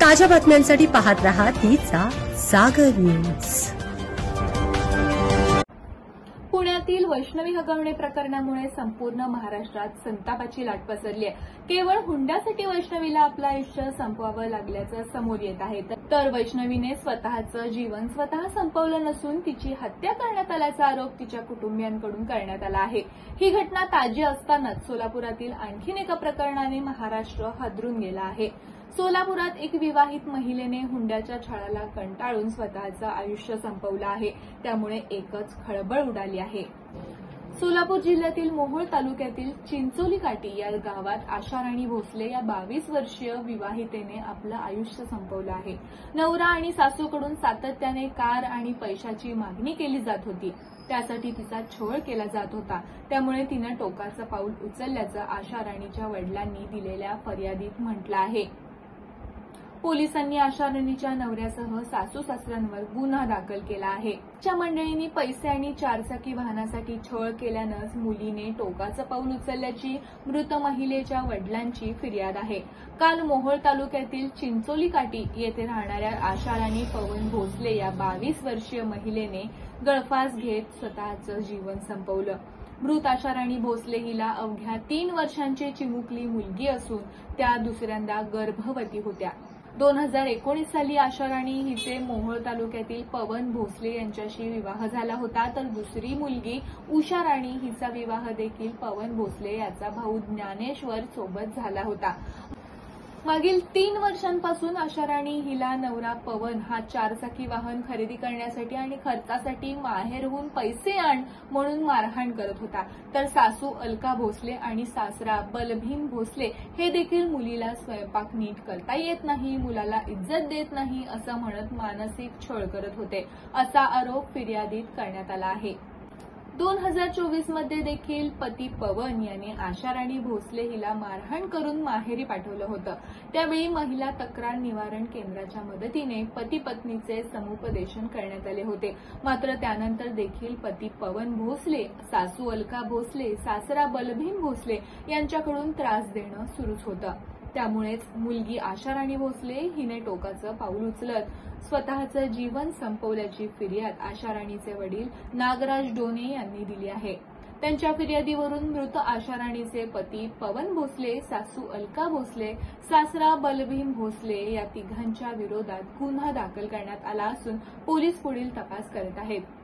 ताज्या बातम्यांसाठी पाहत रहा तिचा सागर न्यूज। पुण्यातील वैष्णवी हगवणे प्रकरणामुळे संपूर्ण महाराष्ट्रात संतापाची लाट पसरली आहे। केवळ हुंड्यासाठी वैष्णवीला आपलं आयुष्य संपवावं लागल्याचं समोर येत आहे। तर वैष्णवीने स्वतःचं जीवन स्वतः संपवलं नसून तिची हत्या करण्यात आल्याचा आरोप तिच्या कुटुंबियांकडून करण्यात आला आहे। ही घटना ताजी असतानाच सोलापुरातील आणखीन एका प्रकरणाने महाराष्ट्र हादरून गेला आहे। सोलापुरात एक विवाहित महिलेने हुंड्याच्या छळाला कंटाळून स्वतःचं आयुष्य संपवलं आहे। त्यामुळे एकच खळबळ उडाली आहे। सोलापूर जिल्ह्यातील मोहोळ तालुक्यातील चिंचोली काटी या गावात आशा राणी भोसले या 22 वर्षीय विवाहितेने आपलं आयुष्य संपवलं आहे। नवरा आणि सासूकडून सातत्याने कार आणि पैशाची मागणी केली जात होती। त्यासाठी तिचा छळ केला जात होता। त्यामुळे तिनं टोकाचं पाऊल उचलल्याचं आशा राणीच्या वडिलांनी दिलेल्या फर्यादीत म्हटलं आहे। पोलिसांनी आशा राणीच्या नवऱ्यासह सासू सासऱ्यांवर गुन्हा दाखल केला आहे। च्या मंडळींनी पैसे आणि चारचाकी वाहनासाठी छळ केल्यानंच मुलीने टोकाचं पाऊल उचलल्याची मृत महिलेच्या वडिलांची फिर्याद आहे। काल मोहोळ तालुक्यातील चिंचोली काटी येथे राहणाऱ्या आशा राणी पवन भोसले या 22 वर्षीय महिलेने गळफास घेत स्वतःचं जीवन संपवलं। मृत आशा राणी भोसले हिला अवघ्या 3 वर्षांची चिमुकली मुलगी असून त्या दुसऱ्यांदा गर्भवती होत्या। 2019 साली आशा राणी हिचे मोहोळ तालुक्यातील पवन भोसले यांच्याशी विवाह झाला होता। तर दुसरी मुलगी उषा राणी हिचा विवाह देखील पवन भोसले याचा भाऊ ज्ञानेश्वर सोबत झाला होता। मागील 3 वर्षांपासून आशा राणी हिला नवरा पवन हा चारचाकी वाहन खरेदी करण्यासाठी आणि खर्चासाठी माहेरहून पैसे आण म्हणून मारहाण करत होता। तर सासू अलका भोसले आणि सासरा बलभीम भोसले हे देखील मुलीला स्वयंपाक नीट करता येत नाही, मुलाला इज्जत देत नाही असं म्हणत मानसिक छळ करत होते, असा आरोप फिर्यादीत करण्यात आला आहे। 2024 मध्ये देखील पती पवन याने आशा राणी भोसले हिला मारहाण करून माहेरी पाठवलं होतं। त्यावेळी महिला तक्रार निवारण केंद्राच्या मदतीने पती पत्नीचे समुपदेशन करण्यात आले होते। मात्र त्यानंतर देखील पती पवन भोसले, सासू अलका भोसले, सासरा बलभीम भोसले यांच्याकडून त्रास देणं सुरूच होतं। त्यामुळेच मुलगी आशा राणी भोसले हिने टोकाचं पाऊल उचलत स्वतःचं जीवन संपवल्याची फिर्याद आशा राणीचे वडील नागराज डोने यांनी दिली आहे। त्यांच्या फिर्यादीवरून मृत आशा राणीचे पती पवन भोसले, सासू अलका भोसले, सासरा बलभीम भोसले या तिघांच्या विरोधात गुन्हा दाखल करण्यात आला असून पोलीस पुढील तपास करत आहेत।